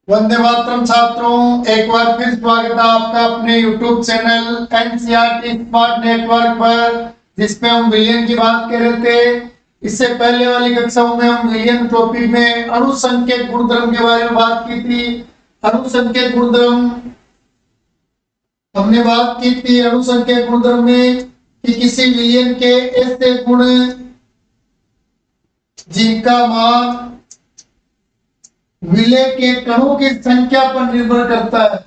वंदे मातरम छात्रों, एक बार फिर स्वागत है आपका अपने YouTube channel NCERT smart network पर, जिसमें हम विलियन की बात कर रहे थे। इससे पहले वाली कक्षाओं में हम विलियन टॉपिक में अणुसंख्यक गुणधर्म के बारे में बात की थी। अणुसंख्यक गुणधर्म हमने बात की थी अणुसंख्यक गुणधर्म में कि किसी विलियन के ऐसे गुण जिनका मान विलय के कणों की संख्या पर निर्भर करता है,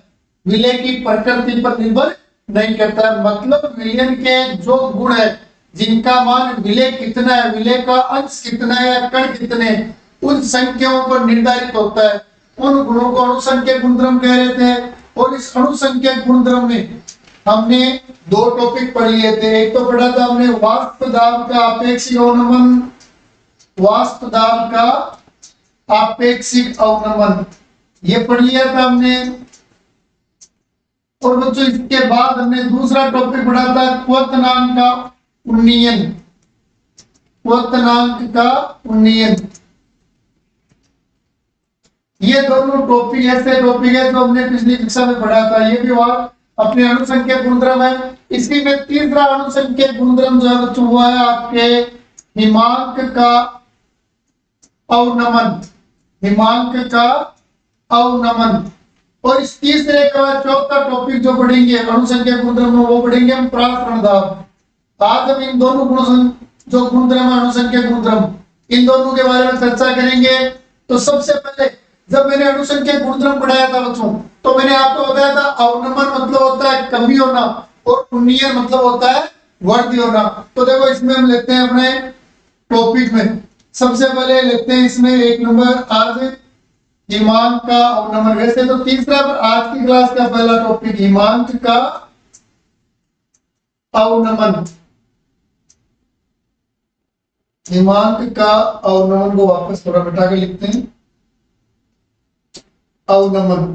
विलय की प्रकृति पर निर्भर नहीं करता है। मतलब विलयन के जो गुण है जिनका मान विलय कितना है, विलय का अंश कितना है या कण कितने, उन संख्याओं पर निर्धारित होता है। उन गुणों को अणुसंख्यक गुणधर्म कह रहे थे। और इस अणुसंख्यक गुणधर्म में हमने दो टॉपिक पढ़ लिए थे। एक तो पढ़ा था हमने वाष्प दाब का आपेक्षिक अवनमन, वाष्प दाब का आपेक्षिक अवनमन, ये पढ़ लिया था हमने। और बच्चों इसके बाद हमने दूसरा टॉपिक पढ़ा था क्वथनांक का उन्नयन, क्वथनांक का उन्नयन। ये दोनों टॉपिक ऐसे टॉपिक है जो हमने पिछली कक्षा में पढ़ा था। ये भी अपने अणुसंख्यक गुणधर्म है। इसी में तीसरा अणुसंख्यक गुणधर्म जो है बच्चों हुआ है आपके हिमांक का अवनमन, हिमांक का अवनमन। और इस तीसरे का चौथा टॉपिक जो पढ़ेंगे अणुसंख्यक गुणधर्म में, वो पढ़ेंगे हम प्रासरण दाब। आज हम इन दोनों गुणों जो गुणधर्म अणुसंख्यक गुणधर्म, इन दोनों के बारे में चर्चा करेंगे। तो सबसे पहले जब मैंने अणुसंख्यक गुणधर्म पढ़ाया था बच्चों, तो मैंने आपको बताया था अवनमन मतलब होता है कमी होना और उन्नयन मतलब होता है वृद्धि होना। तो देखो इसमें हम लेते हैं अपने टॉपिक में, सबसे पहले लेते हैं इसमें एक नंबर आज हिमांक का अवनमन। वैसे तो तीसरा, पर आज की क्लास का पहला टॉपिक हिमांक का अवनमन। हिमांक का अवनमन को वापस थोड़ा बैठा के लिखते हैं, अवनमन।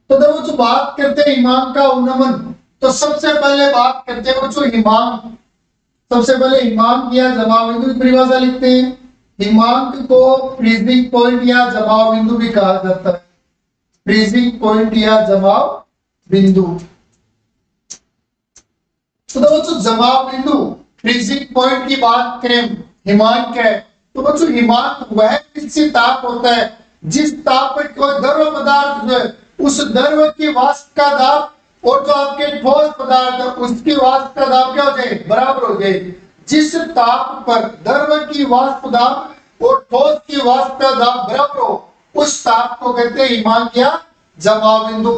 तो देखो जो बात करते हैं हिमांक का अवनमन, तो सबसे पहले बात करते हैं जो हिमांक, सबसे पहले हिमांक या जमाव बिंदु की परिभाषा लिखते हैं। हिमांक को फ्रीजिंग पॉइंट या जमाव बिंदु भी कहा जाता है, फ्रीजिंग पॉइंट या जमाव बिंदु। तो बच्चों जमाव बिंदु, फ्रीजिंग पॉइंट की बात करें, हिमांक है। तो बच्चों हिमांक वह निश्चित ताप होता है जिस ताप पर कोई द्रव पदार्थ जो है उस द्रव की वाष्प का दाब और जो आपके ठोस पदार्थ है उसकी वाष्प का दाब क्या हो जाए, बराबर हो जाए। जिस ताप पर द्रव की वाष्प दाब और ठोस की वाष्प का दाब बराबर हो, उस ताप को कहते हैं हिमांक या जमाव बिंदु।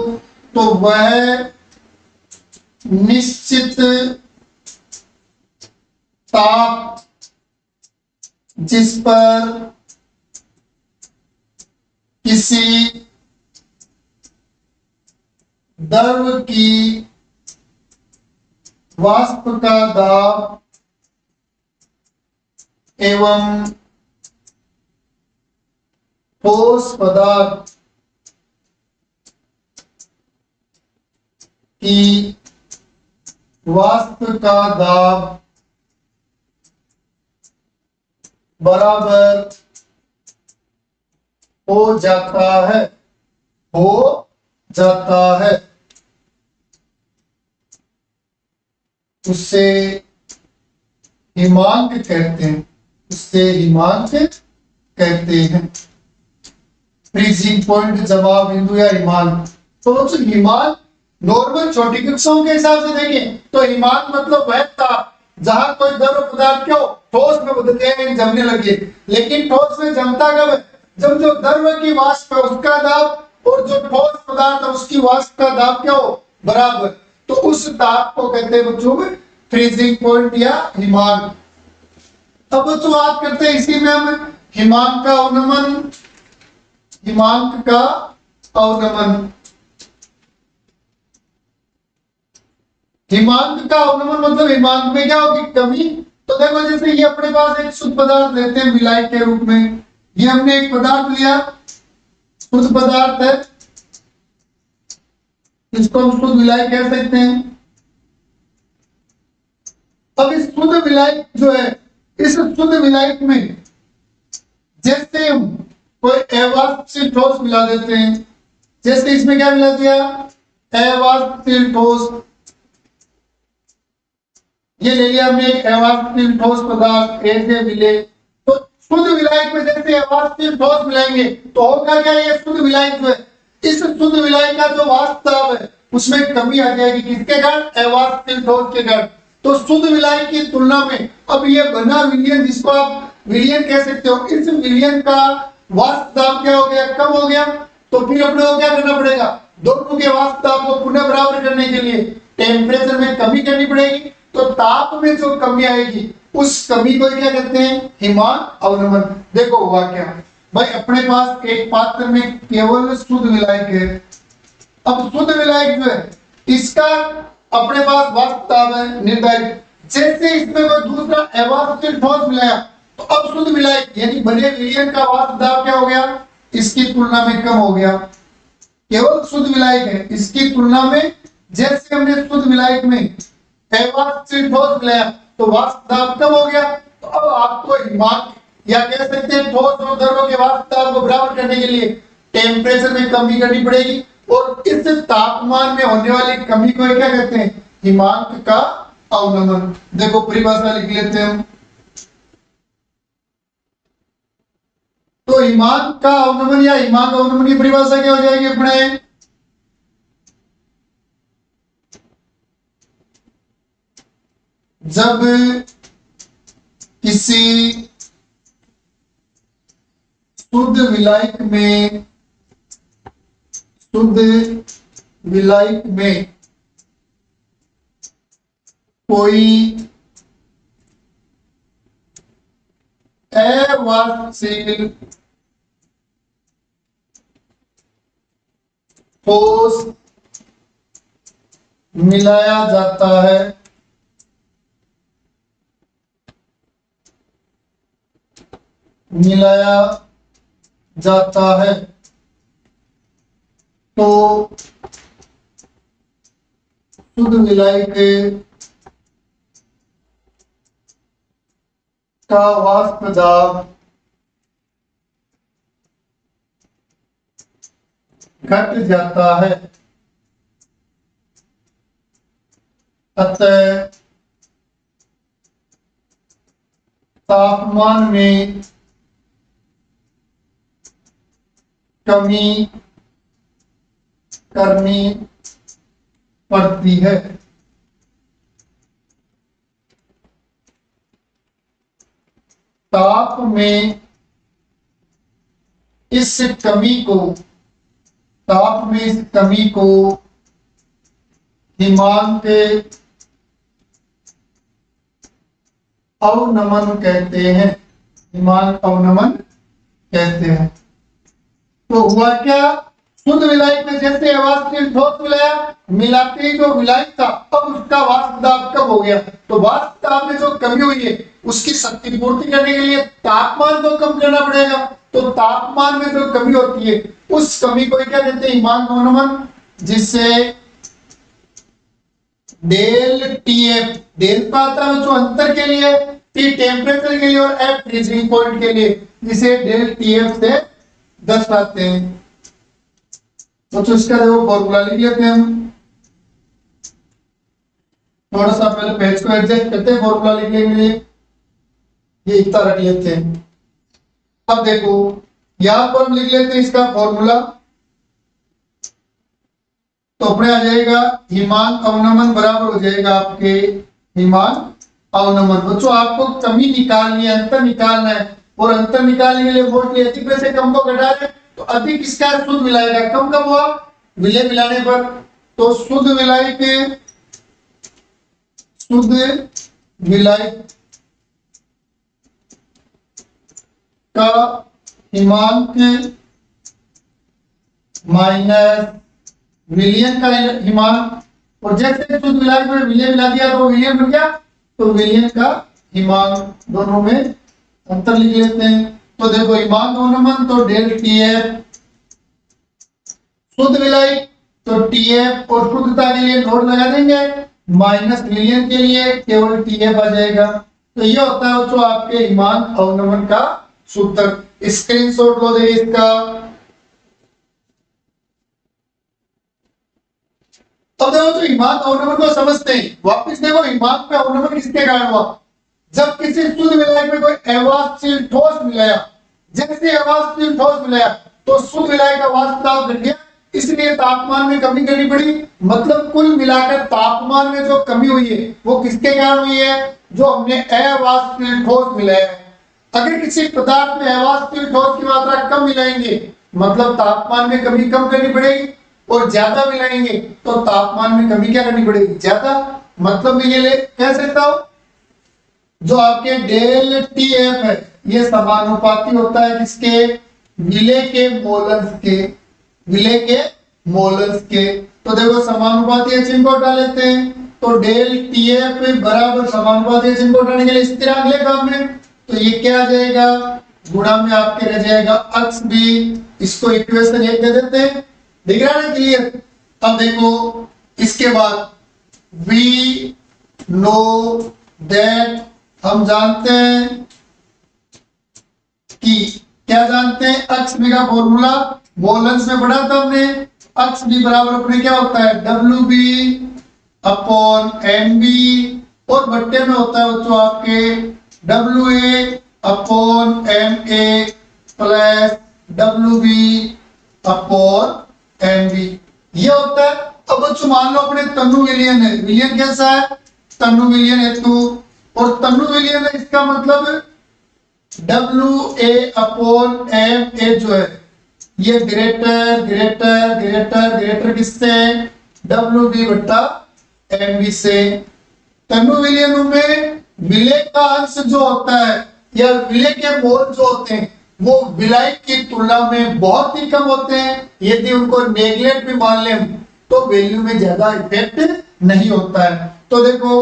तो वह निश्चित ताप जिस पर किसी द्रव की वाष्प का दाब एवं ठोस पदार्थ की वाष्प का दाब बराबर हो जाता है, हो जाता है, उससे हिमांक कहते हैं, उससे हिमांक कहते हैं। फ्रीजिंग पॉइंट, जमाव बिंदु या हिमांक। तो हिमांक नॉर्मल छोटी कक्षाओं के हिसाब से देखें तो हिमांक मतलब वह ताप जहां कोई द्रव पदार्थ क्यों ठोस में बदल जाए, जमने लगे। लेकिन ठोस में जमता कब है, जब जो द्रव की वाष्प है उसका दाब और जो ठोस पदार्थ है उसकी वाष्प का दाब क्या हो, बराबर। तो उस ताप को कहते हैं बच्चों में फ्रीजिंग पॉइंट या हिमांक। अब बच्चों बात करते हैं इसी में हम हिमांक का अवनमन, हिमांक का अवनमन। हिमांक का अवनमन मतलब हिमांक में क्या होगी, कमी। तो देखो जैसे ये अपने पास एक शुद्ध पदार्थ लेते हैं विलायक के रूप में, ये हमने एक पदार्थ लिया, शुद्ध पदार्थ है, इसको हम शुद्ध विलायक कह सकते हैं। अब इस शुद्ध विलायक जो है, इस शुद्ध विलायक में जैसे हम कोई अवाष्प से ठोस मिला देते हैं, जैसे इसमें क्या मिला दिया, अवाष्पशील ठोस, ये ले लिया हमने एक अवाष्पशील ठोस पदार्थ ए से मिले, तो शुद्ध विलायक में जैसे अवाष्पशील ठोस मिलाएंगे तो होगा क्या, ये शुद्ध विलायक जो है, इस शुद्ध विलायक का जो वाष्प दाब है उसमें कमी आ जाएगी, किसके कारण, अवाष्पशील ठोस के कारण। तो शुद्ध विलायक की तुलना में अब ये बना विलयन, जिसको आप विलयन कह सकते हो, इस विलयन का वाष्प दाब क्या हो गया, कम हो गया। तो फिर अपने को क्या करना पड़ेगा, दोनों के वाष्प दाब को पुनः बराबर करने के लिए टेम्परेचर में कमी करनी पड़ेगी। तो ताप में जो कमी आएगी उस कमी को क्या कहते हैं, हिमान अवनमन। देखो हुआ क्या भाई, अपने पास एक पात्र में केवल शुद्ध विलायक है। अब शुद्ध विलायक जो है इसका अपने पास वाष्प दाब है निर्धारित, जैसे इसमें कोई दूसरा अवाष्पशील ठोस मिलाया तो अब शुद्ध विलायक यानी बने विलयन का वाष्प दाब क्या हो गया, इसकी तुलना में कम हो गया। केवल शुद्ध विलायक है, इसकी तुलना में जैसे हमने शुद्ध विलायक में अवाष्पशील ठोस मिलाया तो वाष्प दाब कम हो गया। तो अब आपको हिमान या कह सकते हैं ठोस और द्रव के वाष्प दाब को बराबर करने के लिए टेम्परेचर में कमी करनी पड़ेगी, और इस तापमान में होने वाली कमी को क्या कहते हैं, हिमांक का अवनमन। देखो परिभाषा लिख लेते हैं हम। तो हिमांक का अवनमन या हिमांक अवनमन की परिभाषा क्या हो जाएगी अपने, जब किसी शुद्ध विलायक में कोई अवाष्पशील ठोस मिलाया जाता है तो शुद्ध विलायक का वाष्प दाब घट जाता है। अतः तापमान में कमी करनी पड़ती है। ताप में इस कमी को हिमांक अवनमन कहते हैं, हिमांक अवनमन कहते हैं। तो हुआ क्या, शुद्ध विलायक में जैसे अवाष्पशील ठोस मिलाया, मिलाते ही जो विलायक था अब उसका वाष्प दाब कम हो गया। तो वाष्प दाब में जो कमी हुई है उसकी शक्ति पूर्ति करने के लिए तापमान को कम करना पड़ेगा। तो तापमान में जो कमी होती है उस कमी को क्या कहते हैं, हिमांक अवनमन, जिससे डेल टीएफ, डेल मात्रा में जो अंतर के लिए, टी टेम्परेचर के लिए और एफ फ्रीजिंग पॉइंट के लिए, इसे डेल टीएफ से दर्शाते हैं। तो इसका देखो फॉर्मूला लिख लेते हैं हम, थोड़ा सा पहले पेज को एडजस्ट करते हैं, फॉर्मूला लिखने के लिए ये इतना रख लेते हैं। अब देखो यहां पर हम लिख लेते हैं इसका फॉर्मूला, तो अपने आ जाएगा हिमांक अवनमन बराबर हो जाएगा आपके हिमांक अवनमन। बच्चों आपको कमी निकालनी है, अंतर निकालना है, और अंतर निकालने के लिए मोस्टली अधिक में से कम को घटा रहे, तो अधिक इसका शुद्ध मिलाएगा, कम कब हुआ, विलय मिलाने पर। तो शुद्ध विलायक का हिमांक माइनस विलयन का हिमांक, और जैसे शुद्ध विलायक में विलय मिला दिया तो विलयन बन गया, तो विलयन का हिमांक, दोनों में अंतर लिख लेते हैं। तो देखो हिमांक अवनमन तो डेल टीएफ, शुद्ध विलायक तो टीएफ, और शुद्धता के लिए नोट लगा देंगे, माइनस विलयन के लिए केवल टीएफ आ जाएगा। तो ये होता है जो आपके हिमांक अवनमन का सूत्र। स्क्रीनशॉट लो देखिए इसका, अब देखो तो ईमान और नंबर को समझते हैं। वापस देखो ईमान पे और नंबर किसके कारण हुआ, जब किसी शुद्ध विलायक में कोई अवाष्पशील ठोस मिलाया, जैसे अवाष्पशील ठोस मिलाया तो शुद्ध विलायक का वाष्प दाब घट गया, इसलिए तापमान में कमी करनी पड़ी। मतलब कुल मिलाकर तापमान में जो कमी हुई है वो किसके कारण हुई है, जो हमने अवाष्पशील ठोस मिलाया है। अगर किसी पदार्थ में अवाष्पशील ठोस की मात्रा कम मिलाएंगे मतलब तापमान में कमी कम करनी पड़ेगी, और ज्यादा मिलाएंगे तो तापमान में कमी क्या करनी पड़ेगी, ज्यादा। मतलब मैं ये कह सकता हूं जो आपके डेल टी एफ है ये समानुपाती होता है किसके, विलेय के मोलर्स के, विलेय के मोलर्स के। तो देखो समानुपाती चिन्ह को हटा लेते हैं, तो डेल टी एफ बराबर समानुपाती चिन्ह को हटाने के लिए स्थिरांक लेगा हमने, तो ये क्या आ जाएगा, गुणा में आपके रह जाएगा अक्स बी, इसको इक्वेशन 1 दे देते हैं। दिख रहा है क्लियर। अब देखो इसके बाद वी नो दैट, हम जानते हैं कि क्या जानते हैं, अक्स बी का फॉर्मूला मोलर्स में पढ़ा था हमने। अक्स बी बराबर अपने क्या होता है, W B upon M B, और बट्टे में होता है बच्चों आपके W A upon M A plus W B upon M B, ये होता है। अब बच्चों मान लो अपने तनु विलियन है, विलियन कैसा है, तनु विलियन हेतु, और तनु विलियन है इसका मतलब W A upon M A जो है ये ग्रेटर ग्रेटर ग्रेटर ग्रेटर किससे, डब्ल्यू बी बट्टा एम बी से। तनु विलियनों में विलेय का अंश जो होता है या विलेय के मोल जो होते हैं वो विलायक की तुलना में बहुत ही कम होते हैं। यदि उनको नेगलेक्ट भी मान लें तो वैल्यू में ज्यादा इफेक्ट नहीं होता है। तो देखो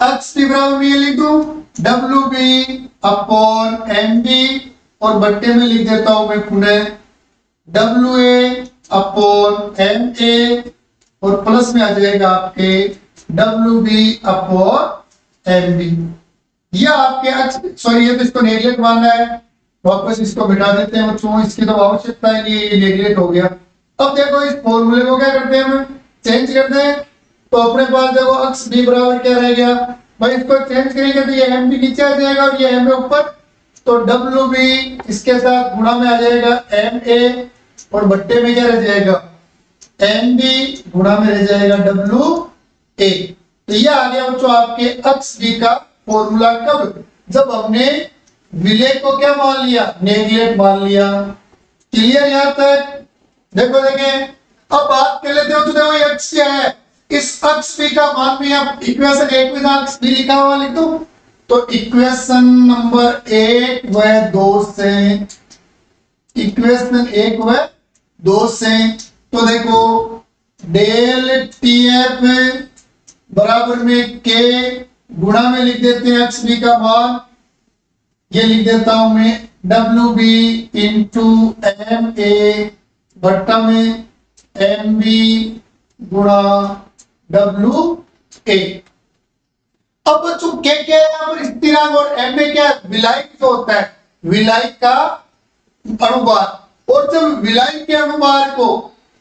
एक्स टी बराबर ये लिख दूं W B upon M B, और बट्टे में लिख देता हूं मैं पुनः W A upon M A, और प्लस में आ जाएगा आपके W B upon M B. यह आपके सॉरी ये तो इसको नेगलेक्ट मानना है, वापस इसको मिटा देते हैं बच्चों, इसकी तो आवश्यकता ही नहीं, ये नेगलेक्ट हो गया। अब देखो इस फॉर्मूले को क्या करते हैं, हम चेंज करते हैं, तो अपने पास देखो एक्स बी बराबर क्या रह गया भाई, इसको चेंज करेंगे तो ये एम बी नीचे आ जाएगा और ये एम ए ऊपर, तो डब्ल्यू बी इसके साथ गुणा में आ जाएगा एम ए, और बट्टे में क्या रह जाएगा एम बी, गुणा में रह जाएगा डब्ल्यू ए। तो ये आ गया बच्चों आपके एक्स बी का फॉर्मूला, कब, जब हमने विलेय को क्या मान लिया, नेगलेक्ट मान लिया। क्लियर यहां तक। देखो देखें अब बात कर लेते हो, तो देखो ये एक्स क्या है, इस एक्स बी का मान में आप इक्वेशन 1 में एक्स बी लिखा हुआ लिख दो, तो इक्वेशन नंबर 1 व 2 से, इक्वेशन 1 व 2 से, तो देखो डेल टी एफ बराबर में के, गुणा में लिख देते हैं एक्स बी का मान, ये लिख देता हूं मैं W B into M A, बट्टा में एम बी गुणा डब्ल्यू ए। अब बच्चों के क्या है यहाँ पर स्थिरांक, और एम ए क्या है, विलायक जो होता है, विलायक का अनुभार, और जब विलायक के अनुभार को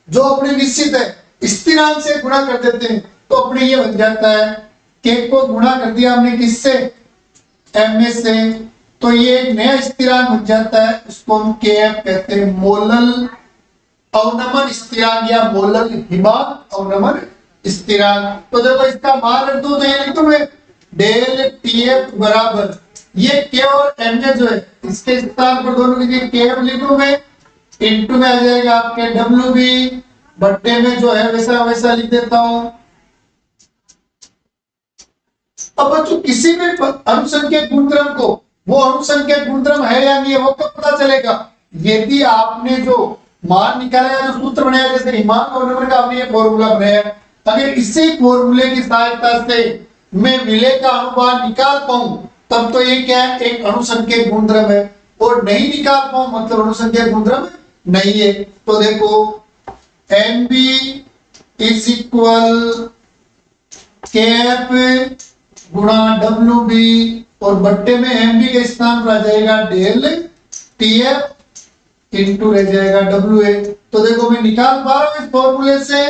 जो अपने निश्चित है स्थिरांक से गुणा कर देते हैं तो अपने ये बन जाता है, के को गुणा कर दिया हमने किससे, एम ए से, तो ये एक नया स्थिरांक बन जाता है, उसको हम के एफ कहते हैं, मोलल अवनमन स्थिरांक या मोलल हिमांक अवनमन स्थिरांक। तो देखो इसका मान रख दो, तो ये लिख दो मैं डेल टी एफ बराबर ये के और एम ए जो है इसके स्थान पर दोनों की के एफ लिखूं मैं, इनटू में आ जाएगा आपके डब्ल्यू बी, बट्टे में जो है वैसा वैसा लिख देता हूं। अब बच्चों किसी भी अनुसंख्यक गुणधर्म को, वो अनुसंख्यक गुणधर्म है या नहीं है वो कब पता चलेगा, यदि आपने जो मान निकाला है, जो सूत्र बनाया, जैसे हिमांक और नंबर का आपने ये फॉर्मूला बनाया, अगर इसी फॉर्मूले की सहायता से मैं विलेय का अनुपात निकाल पाऊं तब तो ये क्या है, एक अनुसंख्यक गुणधर्म है, और नहीं निकाल पाऊं मतलब अनुसंख्यक गुणधर्म नहीं है। तो देखो एम बी इज इक्वल के एफ गुणा डब्ल्यू बी, और बट्टे में एम बी के स्थान पर आ जाएगा डेल टी एफ इंटू रह जाएगा डब्ल्यू ए। तो देखो मैं निकाल पा रहा हूं इस फॉर्मूले से,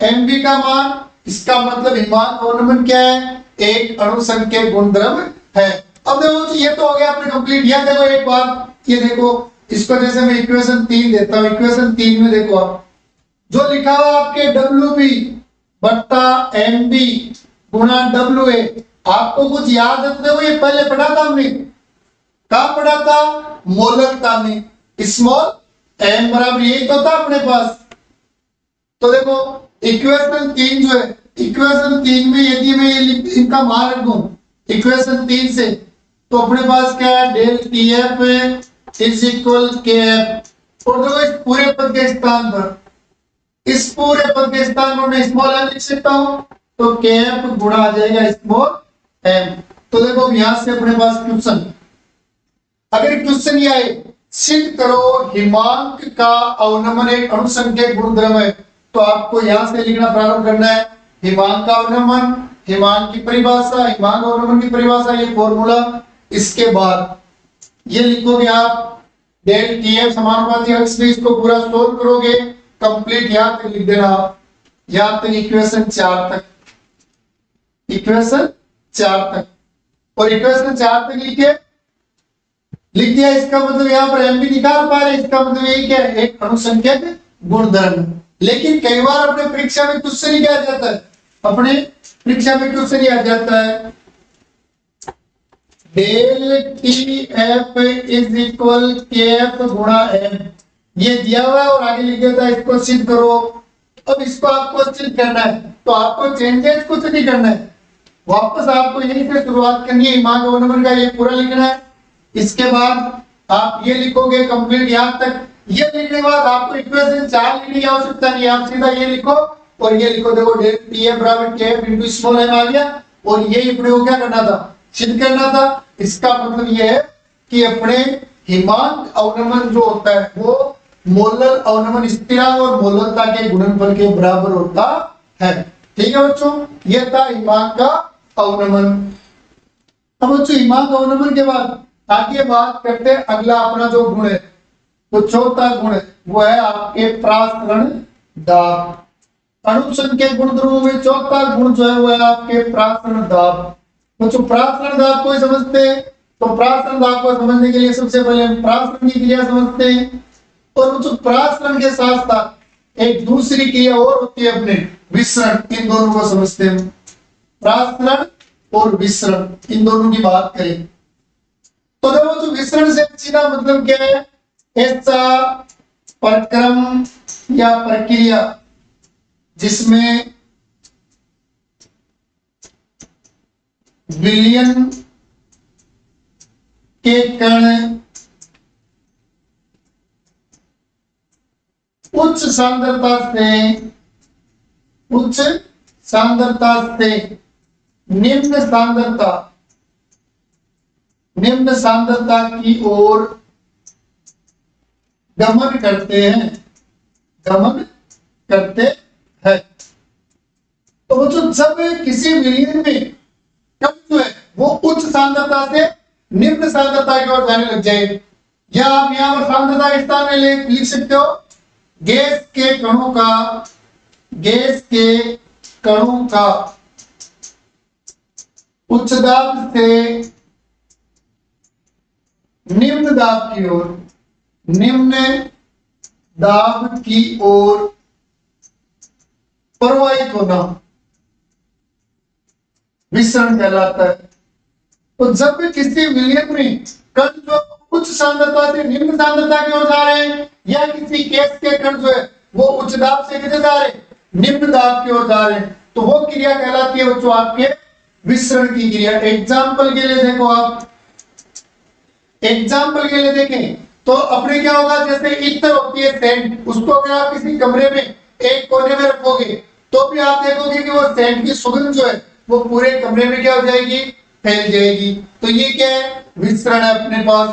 Mb का मान, इसका मतलब हिमांक अवनमन क्या है, एक अणुसंख्यक गुणधर्म है। अब देखो ये तो हो गया अपने कंप्लीट। यह देखो एक बार, ये देखो इसको जैसे मैं इक्वेशन 3 देता हूं, इक्वेशन 3 में देखो आप जो लिखा हुआ आपके WB बट्टा MB गुणा WA, आपको कुछ याद है तो देखो ये पहले पढ़ा था हमने, कहां पढ़ा था, मोलकता में। स्मॉल m बराबर यही तो था अपने पास। तो देखो इक्वेशन 3 जो है, इक्वेशन 3 में यदि मैं ये इनका मान रख दूं इक्वेशन 3 से, तो अपने पास क्या है, del TF is equal KF। और देखो इस पूरे पद के स्थान पर, इस पूरे पद के स्थान पर मैं स्मॉल m लिख सकता हूं, तो KF गुणा आ जाएगा स्मॉल m। तो देखो यहां से अपने पास क्वेश्चन, अगर क्वेश्चन ये आए सिद्ध करो हिमांक का अवनमन एक अणुसंख्यक गुणधर्म है, तो आपको यहां से लिखना प्रारंभ करना है हिमांक का अवनमन, हिमांक की परिभाषा, हिमांक अवनमन की परिभाषा, ये फॉर्मूला। इसके बाद ये लिखोगे आप डेल TF समानुपाती अक्ष में, इसको पूरा सोल्व करोगे कंप्लीट, यहां तक लिख देना आप, यहां तक इक्वेशन 4 तक, इक्वेशन 4 तक। और इक्वेशन 4 तक लिख दिया, इसका मतलब यहां पर एम भी निकाल पा रहे, इसका मतलब यही क्या है, एक अणुसंख्यक गुणधर्म। लेकिन कई बार अपने परीक्षा में क्वेश्चन ही क्या आ जाता है, अपने परीक्षा में क्वेश्चन ही आ जाता है del TF is equal KF गुणा M, ये दिया हुआ है और आगे लिख देता है इसको सिद्ध करो। अब इसको आपको सिद्ध करना है, तो आपको चेंजेस कुछ नहीं करना है, वापस आपको यहीं से शुरुआत करनी है, हिमांक अवनमन का ये पूरा लिखना है। इसके बाद आप ये लिखोगे कंप्लीट यहां तक। ये लिखने के बाद आपको इक्वेशन 4 लिखने की आवश्यकता नहीं है, आप सीधा ये लिखो और ये लिखो, देखो डेल TF बराबर KF इनटू स्मॉल m आ गया। और ये अपने को क्या करना था, सिद्ध करना था। इसका मतलब ये है कि अपने हिमांक अवनमन जो होता है वो मोलर अवनमन स्थिरांक और मोलरता के गुणनफल के बराबर होता है। ठीक है बच्चों, ये था हिमांक का अवनमन। अब बच्चों हिमांक अवनमन के बाद आगे बात करते हैं अगला अपना जो गुण है, तो चौथा गुण वो है आपके प्रासरण दाब। अणुसंख्यक गुणधर्मों में चौथा गुण जो है वो है आपके प्रासरण दाब। बच्चों प्रासरण दाब को समझते हैं, तो प्रासरण दाब को समझने के लिए सबसे पहले हम प्रासरण की क्रिया समझते हैं। और बच्चों प्रासरण के साथ साथ एक दूसरी क्रिया और होती है अपने विसरण, इन दोनों को समझते हैं। प्रासरण और विसरण, इन दोनों की बात करें तो देखो तो विसरण से सीधा मतलब क्या है, ऐसा प्रक्रम या प्रक्रिया जिसमें विलयन के कण उच्च सांद्रता से निम्न सांद्रता की ओर गमन करते हैं। तो बच्चों जब किसी विलयन में कण जो है वो उच्च सांद्रता से निम्न सांद्रता की ओर जाने लग जाए, या आप यहां पर सांद्रता के स्थान में लिख सकते हो गैस के कणों का उच्च दाब से निम्न दाब की ओर प्रवाहित होना विसरण कहलाता है। तो जब भी किसी विलयन में कण जो उच्च सांद्रता से निम्न सांद्रता की ओर जा रहे हैं, या किसी गैस के कण जो है वो उच्च दाब से किधर जा रहे हैं, निम्न दाब की ओर जा रहे हैं, तो वो क्रिया कहलाती है बच्चों आपके विसरण की क्रिया। एग्जाम्पल के लिए देखो आप, एग्जाम्पल के लिए देखें तो अपने क्या होगा, जैसे इत्र होती है सेंट, उसको अगर आप किसी कमरे में एक कोने में रखोगे तो भी आप देखोगे कि वो सेंट की सुगंध जो है वो पूरे कमरे में क्या हो जाएगी, फैल जाएगी। तो ये क्या है, विसरण है अपने पास।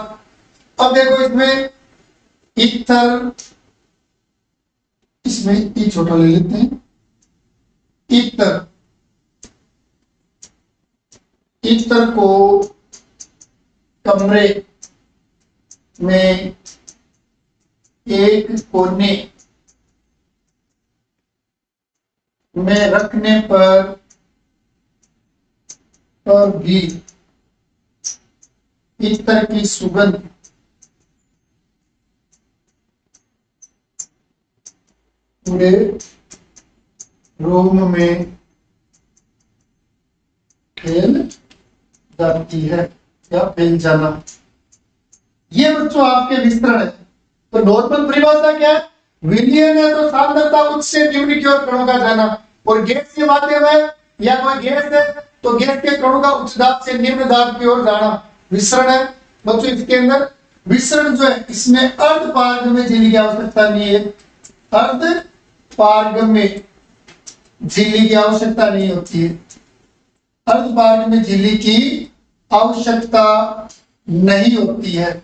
अब देखो इसमें इत्र, इसमें ई छोटा ले लेते हैं, इत्र को कमरे में एक कोने में रखने पर भी इत्र की सुगंध पूरे रूम में फैल जाती है या फैल जाना। ये बच्चों आपके विस्तरण है। तो नॉर्मल परिभाषा क्या है? विलयन है तो सांद्रता उच्च से निम्न की ओर कणों का जाना, और गैस के माध्यम है या कोई गैस है तो गैस के कणों का उच्च दाब से निम्न दाब की ओर जाना विसरण है। बच्चों इसके अंदर विसरण जो है इसमें अर्ध पारगम्य झिल्ली की आवश्यकता नहीं है, अर्ध पारगम्य झिल्ली की आवश्यकता नहीं होती है, अर्ध पारगम्य झिल्ली की आवश्यकता नहीं होती है,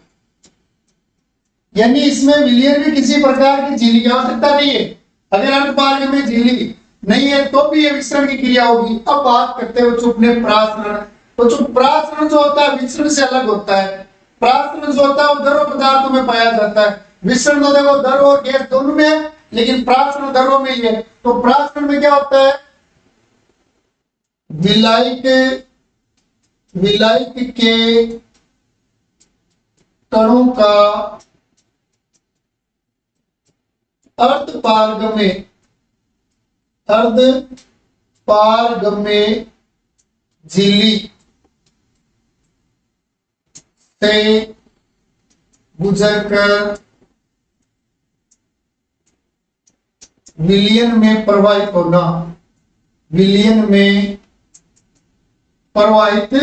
यानी इसमें विलयन में किसी प्रकार की झिल्ली की आवश्यकता नहीं है। अगर अर्ध पारगम्य झिल्ली नहीं है तो भी ये विसरण की क्रिया होगी। अब बात करते हैं बच्चों अपने प्रासरण। तो जो प्रासरण जो होता है विसरण से अलग होता है। प्रासरण जो होता है वो द्रव पदार्थों में पाया जाता है, विसरण तो देखो द्रव और गैस दोनों में है, लेकिन प्रासरण द्रव में ही है। तो प्रासरण में क्या होता है? विलायक के कणों का अर्ध पारगम्य झिल्ली से गुजरकर विलयन में प्रवाहित होना, विलयन में प्रवाहित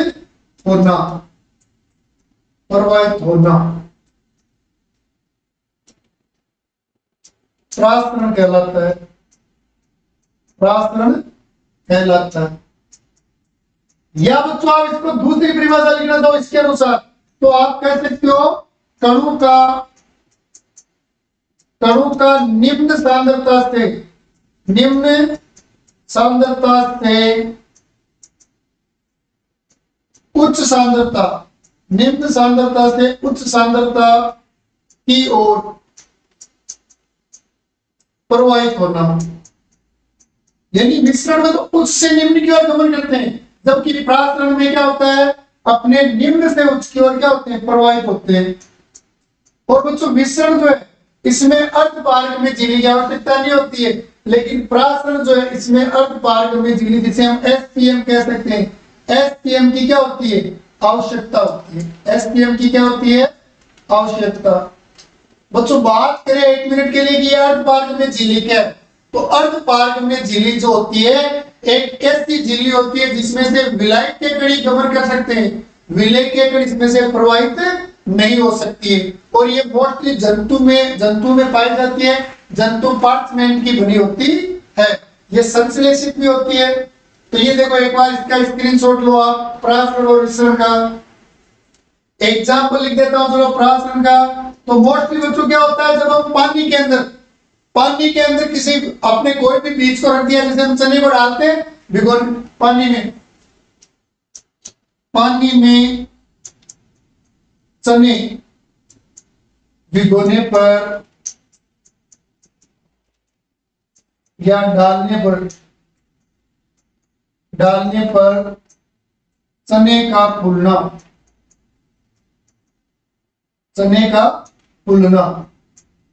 होना प्रासरण कहलाता है, प्रासरण कहलाता है। या बच्चों आप इसको दूसरी परिभाषा लिखना दो इसके अनुसार, तो आप कह सकते हो कणों का निम्न सांद्रता से उच्च सांद्रता, निम्न सांद्रता से उच्च सांद्रता की ओर प्रवाहित होना। यानी मिश्रण में तो उच्च से निम्न की ओर गमन करते हैं, जबकि प्रासरण में क्या होता है? अपने निम्न से उच्च की ओर क्या होते हैं? प्रवाहित होते हैं। और बच्चों मिश्रण जो है इसमें अर्ध पारगम्य झिल्ली की आवश्यकता नहीं होती है, लेकिन प्रासरण जो है इसमें अर्ध पारगम्य झिल्ली, जिसे हम एसपीएम कह सकते हैं, एसपीएम की क्या होती है? आवश्यकता होती है। एसपीएम की क्या होती है? आवश्यकता। बच्चों बात करें 1 मिनट के लिए कि अर्ध पारगम्य झिल्ली क्या है, तो अर्ध पारगम्य झिल्ली जो होती है एक ऐसी झिल्ली होती है जिसमें से विलायक के कण गमन कर सकते हैं, विलय के कण इसमें से प्रवाहित नहीं हो सकती है। और ये मोस्टली जंतु में पाई जाती है, जंतु पार्चमेंट की बनी होती है, ये संश्लेषित भी होती है। तो ये देखो एक बार इसका स्क्रीनशॉट लो आप प्रासरण और विसरण का। एग्जाम्पल लिख देता हूं चलो प्रासरण का। तो मोस्टली बच्चों क्या होता है, जब हम पानी के अंदर किसी अपने कोई भी बीज को रख दिया, जैसे हम चने को डालते हैं भिगो पानी में चने भिगोने पर या डालने पर चने का फूलना।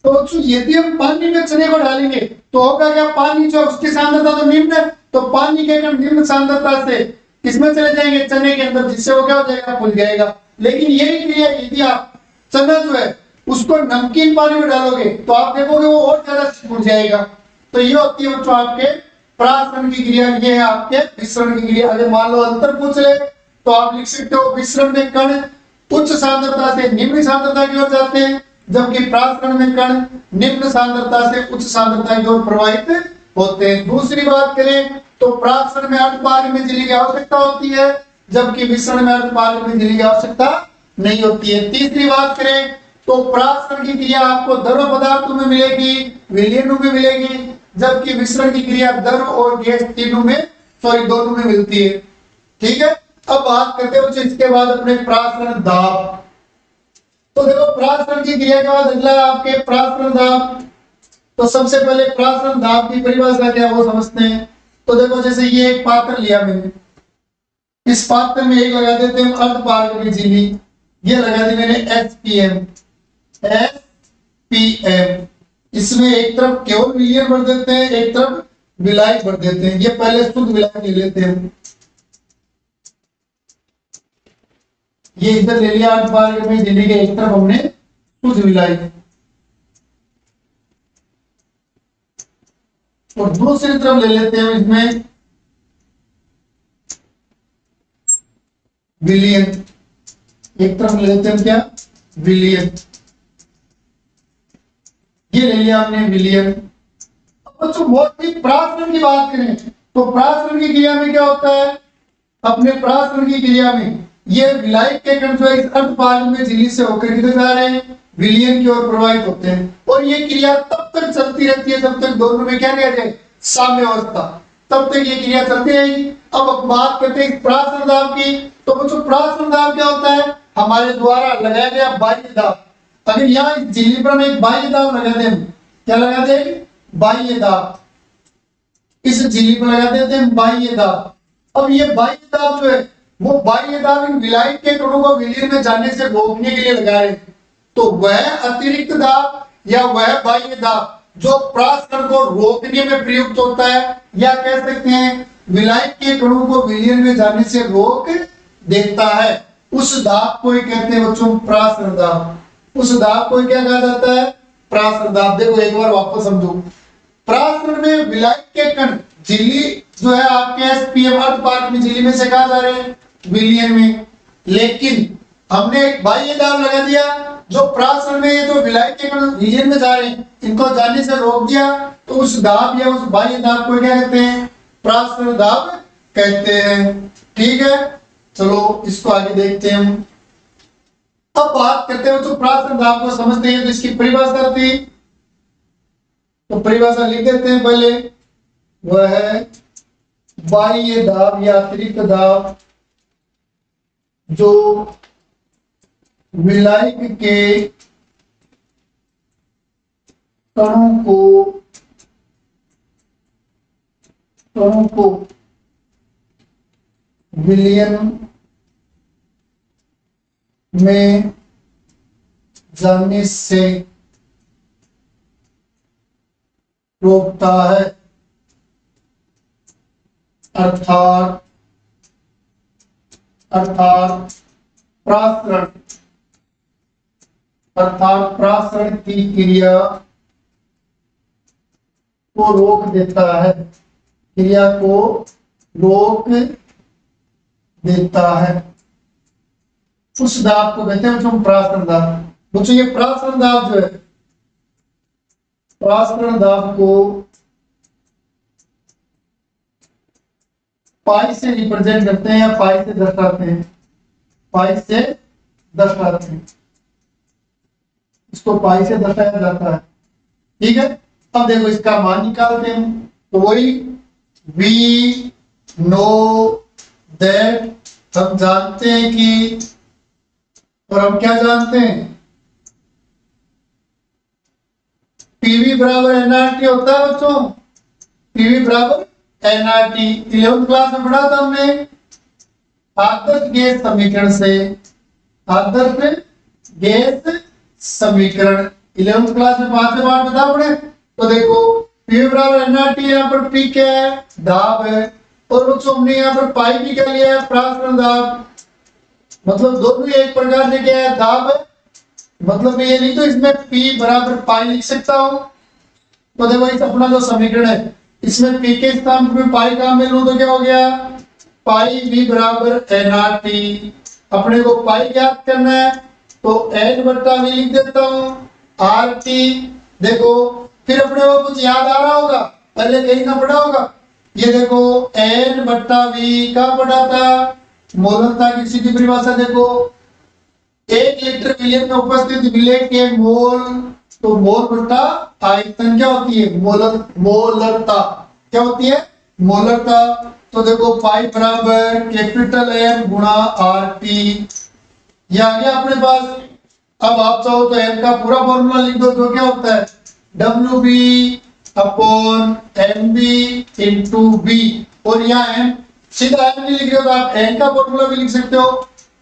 तो यदि हम पानी में चने को डालेंगे तो होगा क्या? पानी जो उसकी सांद्रता तो निम्न है, तो पानी के कण निम्न सांद्रता से किसमें चले जाएंगे? चने के अंदर, जिससे वो क्या हो जाएगा? फूल जाएगा। लेकिन यही क्रिया यदि आप चना जो है उसको नमकीन पानी में डालोगे तो आप देखोगे वो और ज्यादा फूल जाएगा। तो ये होती है बच्चों आपके प्रासरण की क्रिया, ये है आपके विसरण की क्रिया। अगर मान लो अंतर पूछ ले तो आप लिख सकते हो विसरण में कण उच्च सांद्रता से निम्न सांद्रता की ओर जाते हैं, जबकि प्रासरण में कण निम्न सांद्रता से उच्च सांद्रता की ओर प्रवाहित होते हैं। दूसरी बात करें तो प्रासरण में अर्ध पारगम्य झिल्ली की आवश्यकता होती है, जबकि विसरण में अर्ध पारगम्य झिल्ली की आवश्यकता नहीं होती है। तीसरी बात करें तो प्रासरण की क्रिया आपको द्रव पदार्थों में मिलेगी, विलयनों में मिलेगी, जबकि विसरण की क्रिया द्रव और गैस दोनों में मिलती है। ठीक है, अब बात करते हैं इसके बाद अपने प्रासरण दाब। तो देखो प्रासरण की क्रिया के बाद अगला आपके प्रासरण दाब। तो सबसे पहले प्रासरण दाब की परिभाषा क्या है वो समझते हैं। तो देखो जैसे ये एक पात्र लिया मैंने, इस पात्र में एक लगा देते हैं अर्ध पारगम्य झिल्ली, ये लगा दी मैंने एसपीएम। इसमें एक तरफ केवल विलयन भर देते हैं, एक तरफ विलायक भर देते हैं। ये पहले शुद्ध विलायक ले लेते हैं, ये इधर ले लिया अर्ध पारगम्य झिल्ली के एक तरफ हमने शुद्ध विलायक, और दूसरी तरफ ले लेते हैं इसमें विलियन। एक तरफ ले लेते हैं क्या, विलियन, ये ले लिया हमने विलियन। अब बच्चों बहुत ही प्रासरण की बात करें तो प्रासरण की क्रिया में क्या होता है, अपने प्रासरण की क्रिया में ये विलायक के कण जो है इस अर्ध पारगम्य झिल्ली से होकर किधर जा रहे हैं, विलियन की ओर प्रवाहित होते हैं। और ये क्रिया तब तक चलती रहती है जब तक दोनों में क्या कह जाए, साम्य अवस्था, तब तक ये क्रिया चलती रहेगी। अब बात करते हैं प्रासरण दाब की। तो बच्चों प्रासरण दाब क्या होता है, हमारे द्वारा लगाया गया बाह्य दाब। अगर यहाँ इस झिल्ली पर हम एक बाह्य दाब लगा दें, क्या लगा दें, बाह्य दाब, इस झिल्ली पर लगा देते हैं बाह्य दाब। अब ये बाह्य दाब जो है वो बाह्य दाब इन विलायक के कणों को विलीन में जाने से रोकने के लिए लगा रहे हैं। तो वह अतिरिक्त दाब या वह बाह्य दाब जो प्रासरण को रोकने में प्रयुक्त होता है, या कह सकते हैं विलायक के कणों को विलीन में जाने से रोक देता है, उस दाब को ही कहते हैं बच्चों प्रासरण दाब। उस दाब को क्या कहा जाता है, प्रासरण दाब। देखो एक बार वापस समझो, प्रासरण में विलायक के कण झिल्ली जो है आपके एसपीएम अर्ध पारगम्य झिल्ली में से कहा जा रहे हैं, विलियन में। लेकिन हमने एक बाह्य दाब लगा दिया जो प्रासरण में ये जो विलायक के कण विलियन में जा रहे हैं इनको जाने से रोक दिया, तो उस दाब या उस बाह्य दाब को क्या कहते हैं, प्रासरण दाब कहते हैं। ठीक है, चलो इसको आगे देखते हैं हम। अब बात करते हैं तो प्रासरण दाब को समझते हैं, तो इसकी परिभाषा थी, तो परिभाषा लिख देते हैं पहले। वह है बाह्य दाब या अतिरिक्त दाब जो विलायक के कणों को विलयन में जाने से रोकता है, अर्थात प्रासरण की क्रिया को रोक देता है, क्रिया को रोक देता है। उस दाब को कहते हैं हम प्रासरण दाब। बच्चों ये प्रासरण दाब जो है, प्रासरण दाब को पाई से रिप्रेजेंट करते हैं या पाई से दर्शाते हैं, पाई से दर्शाते हैं, इसको पाई से दर्शाया जाता है। ठीक है, अब देखो इसका मान निकालते हैं। तो वही वी नो दैट, हम जानते हैं कि, और हम क्या जानते हैं, पीवी बराबर एनआरटी होता है बच्चों, पीवी बराबर एनआरटी। 11th क्लास में पढ़ा था हमने आदर्श गैस समीकरण से, आदर्श गैस समीकरण 11th क्लास में 5 बार बता पड़े। तो देखो पी बराबर एनआरटी, यहाँ पर पी क्या है, दाब है, और बच्चों हमने यहाँ पर पाई भी क्या लिया है, प्रासरण दाब। मतलब दोनों एक प्रकार से क्या है, दाब है। मतलब ये नहीं तो इसमें पी बराबर पाई लिख सकता हूं। तो देखो इस अपना जो समीकरण है इसमें पी के स्थान पर पाई का मैं लूं तो क्या हो गया, पाई वी बराबर एनआरटी। अपने को पाई ज्ञात करना है तो एन बट्टा वी लिख देता हूं आर टी। देखो फिर अपने को कुछ याद आ रहा होगा, पहले कहीं ना पढ़ा होगा। ये देखो एन बट्टा वी का पढ़ा था, मोलरता की सीधी परिभाषा देखो, 1 लीटर विलियन में उपस्थित विलेय के मोल, तो मोल बट्टा आयतन क्या होती है, मोलरता क्या होती है, मोलरता। तो देखो पाई बराबर कैपिटल एम गुणा आर टी, ये आ गया अपने पास। अब आप चाहो तो एम का पूरा फॉर्मूला लिख दो, तो क्या होता है W B upon M B into B, और यहाँ एम सीधा एम नहीं लिख रहे हो तो आप एन का फॉर्मूला भी लिख सकते हो।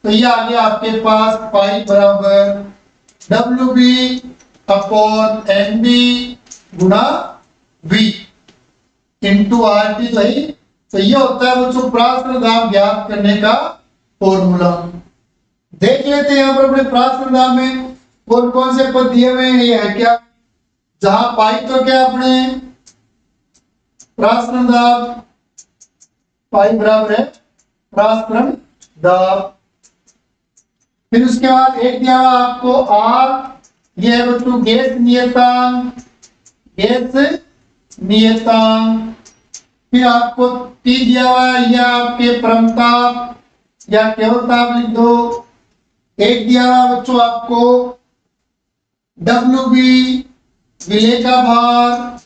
तो ये आ गया आपके पास पाई बराबर W B upon N B गुणा बी इंटू आर टी। तो ये होता है बच्चों प्रासरण दाब ज्ञात करने का फॉर्मूला। देख लेते हैं यहाँ पर अपने प्रासरण दाब में कौन कौन से पद दिए हुए हैं। ये है क्या, जहां पाई तो क्या अपने प्रासरण दाब पाई बराबर है प्रासरण दाब। फिर उसके बाद एक दिया हुआ आपको आर, ये है बच्चों गैस नियतांक, गैस नियतांक। फिर आपको टी दिया हुआ है, यह आपके परमताप या केवल ताप लिख दो। एक दिया हुआ बच्चों आपको डब्ल्यू बी विलेय का भार,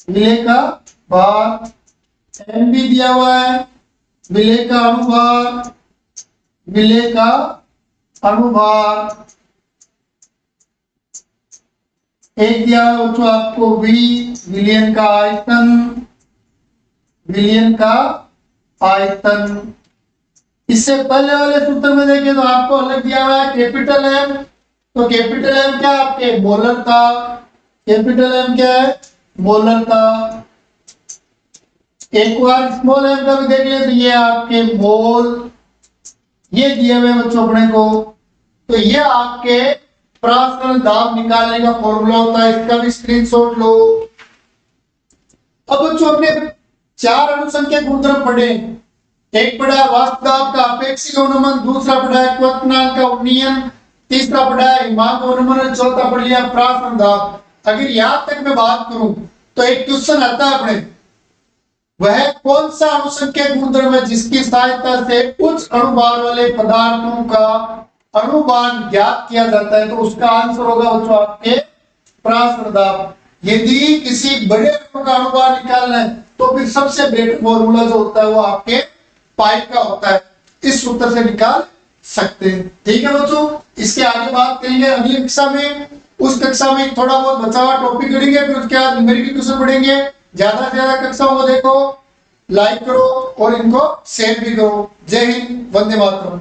विलेय का भार। एम बी दिया हुआ है विलेय का अनुभार, विलेय का अनुभार। एक दिया हुआ बच्चों आपको वी विलयन का आयतन, विलयन का आयतन। इससे पहले वाले सूत्र में देखें तो आपको अलग दिया हुआ है कैपिटल एम। तो कैपिटल एम क्या आपके मोलर का, कैपिटल एम क्या है मोलर का। एक बार स्मॉल एम का भी देख ले तो ये आपके मोल, ये दिए हुए बच्चों अपने को। तो ये आपके प्रासरण दाब निकालने का फॉर्मूला होता है, इसका भी स्क्रीनशॉट लो। अब बच्चों अपने चार अनुसंख्यक गुणधर्म पढ़े। एक पढ़ा है वास्तु दाब का अपेक्षिक अनुमान, दूसरा पढ़ा है क्वथनांक का उन्नयन, तीसरा पढ़ा है हिमांक अनुमान, चौथा पढ़ लिया प्रासरण दाब। अगर यहां तक मैं बात करूं तो एक क्वेश्चन आता है अपने, वह कौन सा अनुसंख्यक गुणधर्म है जिसकी सहायता से उच्च अणुभार वाले पदार्थों का अणुभार ज्ञात किया जाता है। तो उसका आंसर होगा बच्चों आपके प्रासरण दाब। यदि किसी बड़े अणु का अणुभार निकालना है तो फिर सबसे बेटर फॉर्मूला जो होता है वो आपके पाई का होता है। इस सूत्र से निकाल सकते हैं। ठीक है बच्चों, इसके आगे बात करेंगे अगली कक्षा में। उस कक्षा में थोड़ा बहुत बचा हुआ टॉपिक करेंगे, फिर उसके बाद न्यूमेरिकल क्वेश्चन पढ़ेंगे। ज्यादा से ज्यादा कक्षाओं को देखो, लाइक करो और इनको शेयर भी करो। जय हिंद, वंदे मातरम।